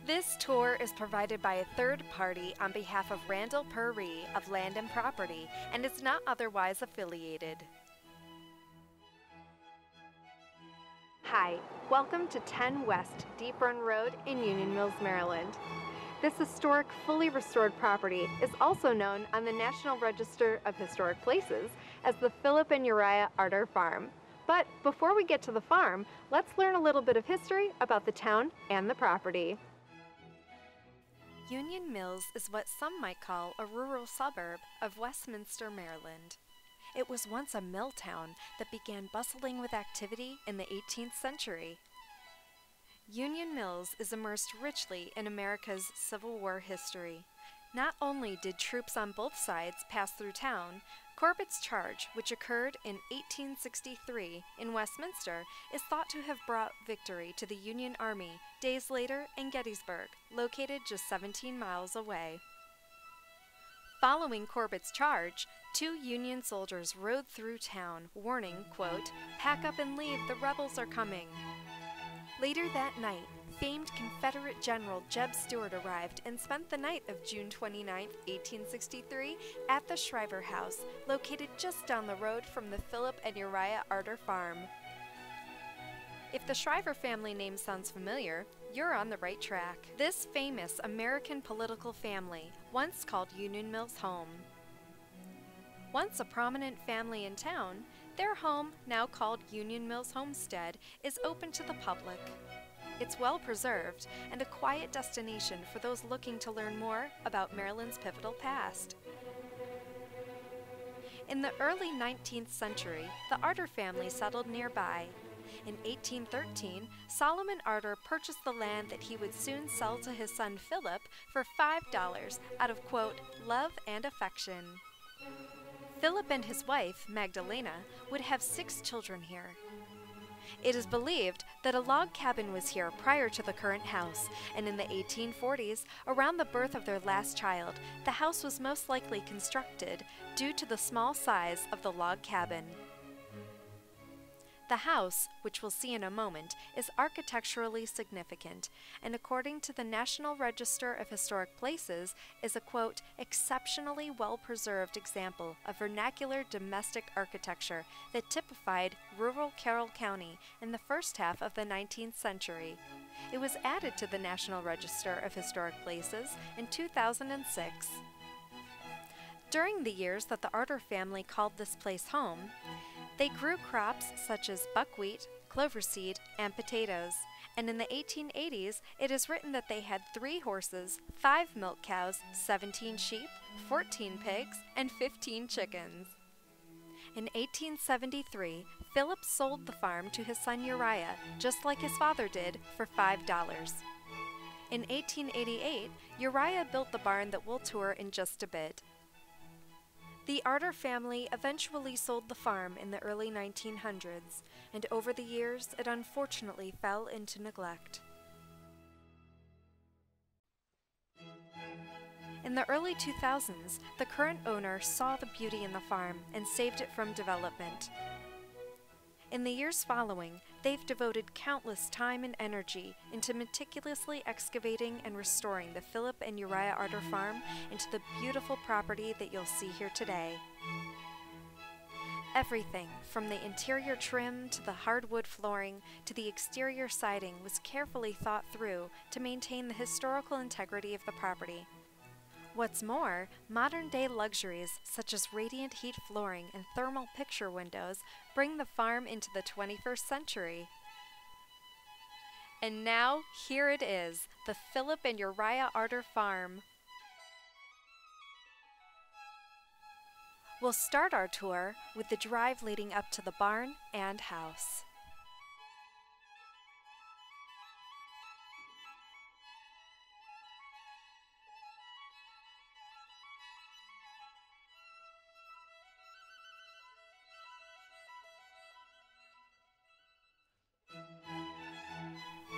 This tour is provided by a third party on behalf of Randall Purry of Land and Property and is not otherwise affiliated. Hi, welcome to 10 West Deep Run Road in Union Mills, Maryland. This historic, fully restored property is also known on the National Register of Historic Places as the Philip and Uriah Arter Farm. But before we get to the farm, let's learn a little bit of history about the town and the property. Union Mills is what some might call a rural suburb of Westminster, Maryland. It was once a mill town that began bustling with activity in the 18th century. Union Mills is immersed richly in America's Civil War history. Not only did troops on both sides pass through town, Corbett's Charge, which occurred in 1863 in Westminster, is thought to have brought victory to the Union Army days later in Gettysburg, located just 17 miles away. Following Corbett's charge, 2 Union soldiers rode through town, warning, quote, "Pack up and leave, the rebels are coming." Later that night, famed Confederate General Jeb Stuart arrived and spent the night of June 29, 1863, at the Shriver House, located just down the road from the Philip and Uriah Arter Farm. If the Shriver family name sounds familiar, you're on the right track. This famous American political family once called Union Mills home. Once a prominent family in town, their home, now called Union Mills Homestead, is open to the public. It's well preserved and a quiet destination for those looking to learn more about Maryland's pivotal past. In the early 19th century, the Arter family settled nearby. In 1813, Solomon Arter purchased the land that he would soon sell to his son Philip for $5 out of, quote, "love and affection." Philip and his wife, Magdalena, would have 6 children here. It is believed that a log cabin was here prior to the current house, and in the 1840s, around the birth of their last child, the house was most likely constructed due to the small size of the log cabin. The house, which we'll see in a moment, is architecturally significant, and according to the National Register of Historic Places, is a, quote, "exceptionally well-preserved example of vernacular domestic architecture that typified rural Carroll County in the first half of the 19th century. It was added to the National Register of Historic Places in 2006. During the years that the Arter family called this place home, they grew crops such as buckwheat, clover seed, and potatoes, and in the 1880s, it is written that they had 3 horses, 5 milk cows, 17 sheep, 14 pigs, and 15 chickens. In 1873, Philip sold the farm to his son Uriah, just like his father did, for $5. In 1888, Uriah built the barn that we'll tour in just a bit. The Arter family eventually sold the farm in the early 1900s, and over the years it unfortunately fell into neglect. In the early 2000s, the current owner saw the beauty in the farm and saved it from development. In the years following, they've devoted countless time and energy into meticulously excavating and restoring the Philip and Uriah Arter farm into the beautiful property that you'll see here today. Everything from the interior trim to the hardwood flooring to the exterior siding was carefully thought through to maintain the historical integrity of the property. What's more, modern-day luxuries such as radiant heat flooring and thermal picture windows bring the farm into the 21st century. And now, here it is, the Philip and Uriah Arter farm. We'll start our tour with the drive leading up to the barn and house.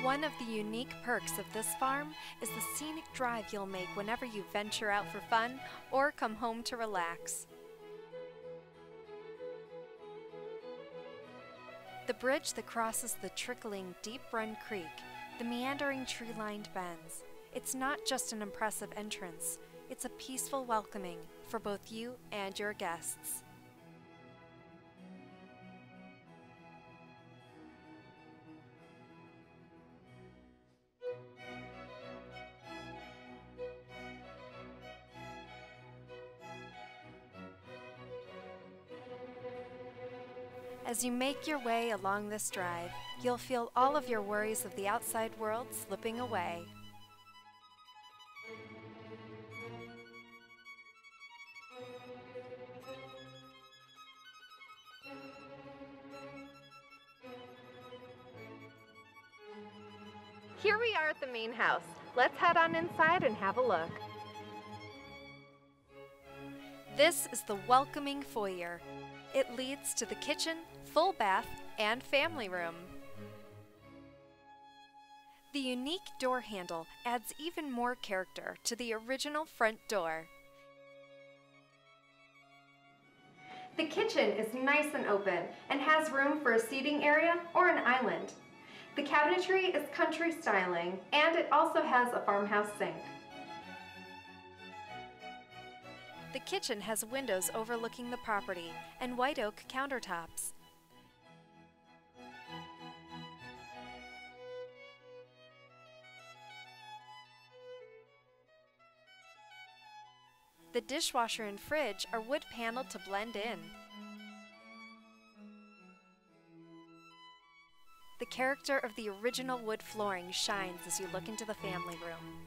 One of the unique perks of this farm is the scenic drive you'll make whenever you venture out for fun or come home to relax. The bridge that crosses the trickling Deep Run Creek, the meandering tree-lined bends, It's not just an impressive entrance, it's a peaceful welcoming for both you and your guests. As you make your way along this drive, you'll feel all of your worries of the outside world slipping away. Here we are at the main house. Let's head on inside and have a look. This is the welcoming foyer. It leads to the kitchen, full bath, and family room. The unique door handle adds even more character to the original front door. The kitchen is nice and open and has room for a seating area or an island. The cabinetry is country styling, and it also has a farmhouse sink. The kitchen has windows overlooking the property and white oak countertops. The dishwasher and fridge are wood paneled to blend in. The character of the original wood flooring shines as you look into the family room.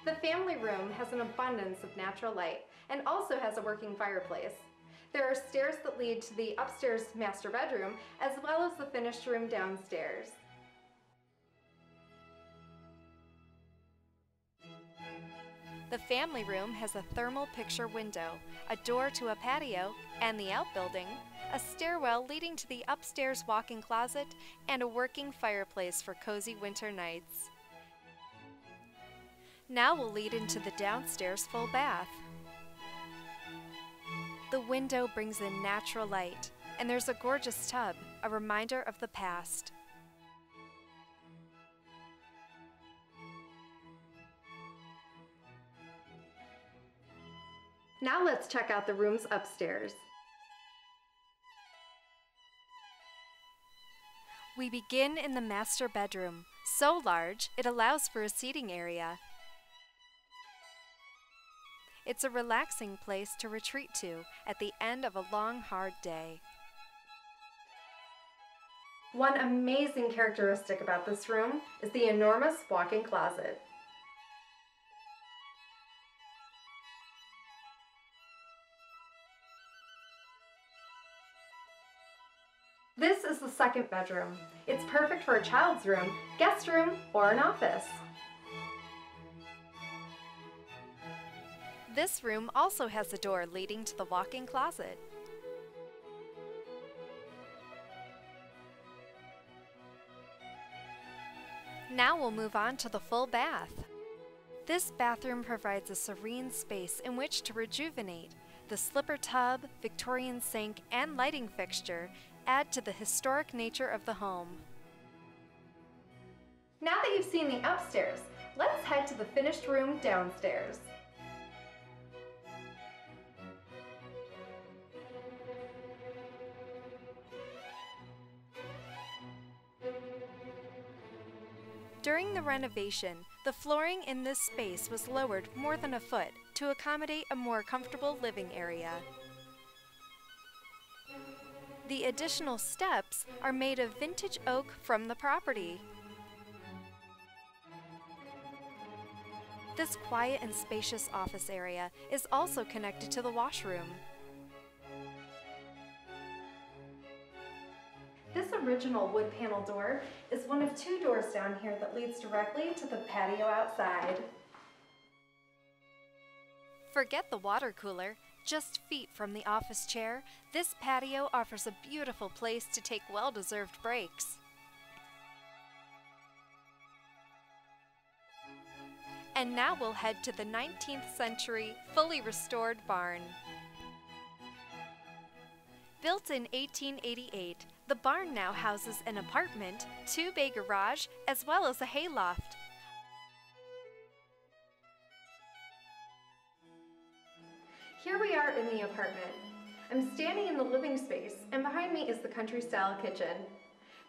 The family room has an abundance of natural light and also has a working fireplace. There are stairs that lead to the upstairs master bedroom as well as the finished room downstairs. The family room has a thermal picture window, a door to a patio and the outbuilding, a stairwell leading to the upstairs walk-in closet, and a working fireplace for cozy winter nights. Now we'll lead into the downstairs full bath. The window brings in natural light, and there's a gorgeous tub, a reminder of the past. Now let's check out the rooms upstairs. We begin in the master bedroom, so large it allows for a seating area. It's a relaxing place to retreat to at the end of a long, hard day. One amazing characteristic about this room is the enormous walk-in closet. This is the second bedroom. It's perfect for a child's room, guest room, or an office. This room also has a door leading to the walk-in closet. Now we'll move on to the full bath. This bathroom provides a serene space in which to rejuvenate. The slipper tub, Victorian sink, and lighting fixture add to the historic nature of the home. Now that you've seen the upstairs, let's head to the finished room downstairs. During the renovation, the flooring in this space was lowered more than a foot to accommodate a more comfortable living area. The additional steps are made of vintage oak from the property. This quiet and spacious office area is also connected to the washroom. This original wood panel door is one of two doors down here that leads directly to the patio outside. Forget the water cooler. Just feet from the office chair, this patio offers a beautiful place to take well-deserved breaks. And now we'll head to the 19th century, fully restored barn. Built in 1888, The barn now houses an apartment, 2-bay garage, as well as a hayloft. Here we are in the apartment. I'm standing in the living space, and behind me is the country-style kitchen.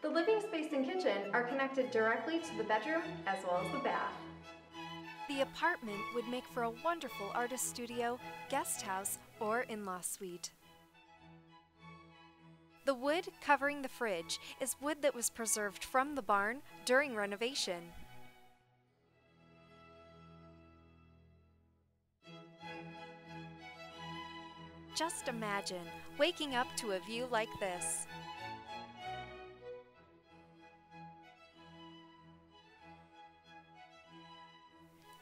The living space and kitchen are connected directly to the bedroom as well as the bath. The apartment would make for a wonderful artist studio, guest house, or in-law suite. The wood covering the fridge is wood that was preserved from the barn during renovation. Just imagine waking up to a view like this.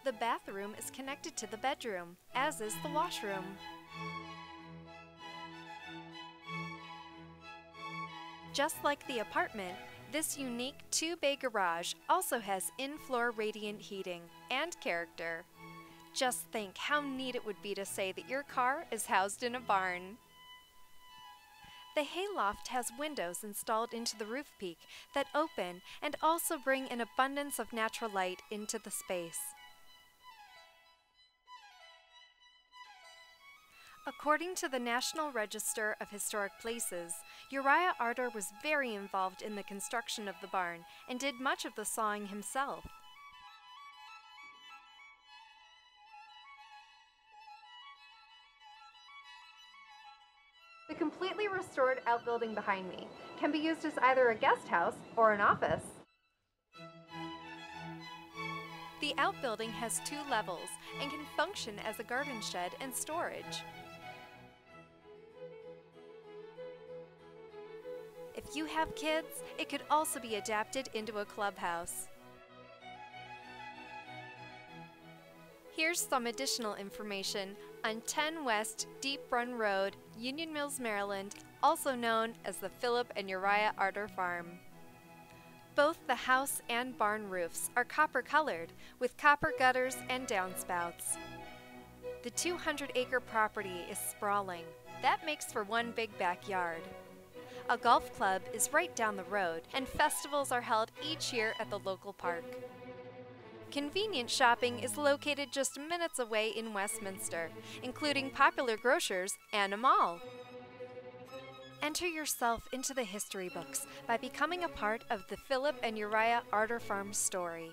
The bathroom is connected to the bedroom, as is the washroom. Just like the apartment, this unique 2-bay garage also has in-floor radiant heating and character. Just think how neat it would be to say that your car is housed in a barn. The hayloft has windows installed into the roof peak that open and also bring an abundance of natural light into the space. According to the National Register of Historic Places, Uriah Arter was very involved in the construction of the barn and did much of the sawing himself. The completely restored outbuilding behind me can be used as either a guest house or an office. The outbuilding has 2 levels and can function as a garden shed and storage. If you have kids, it could also be adapted into a clubhouse. Here's some additional information on 10 West Deep Run Road, Union Mills, Maryland, also known as the Philip and Uriah Arter Farm. Both the house and barn roofs are copper-colored with copper gutters and downspouts. The 200-acre property is sprawling. That makes for one big backyard. A golf club is right down the road, and festivals are held each year at the local park. Convenient shopping is located just minutes away in Westminster, including popular grocers and a mall. Enter yourself into the history books by becoming a part of the Philip and Uriah Arter Farm story.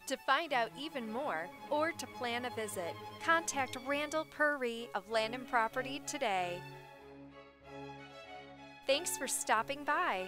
To find out even more, or to plan a visit, contact Randall Purry of Land and Property today. Thanks for stopping by.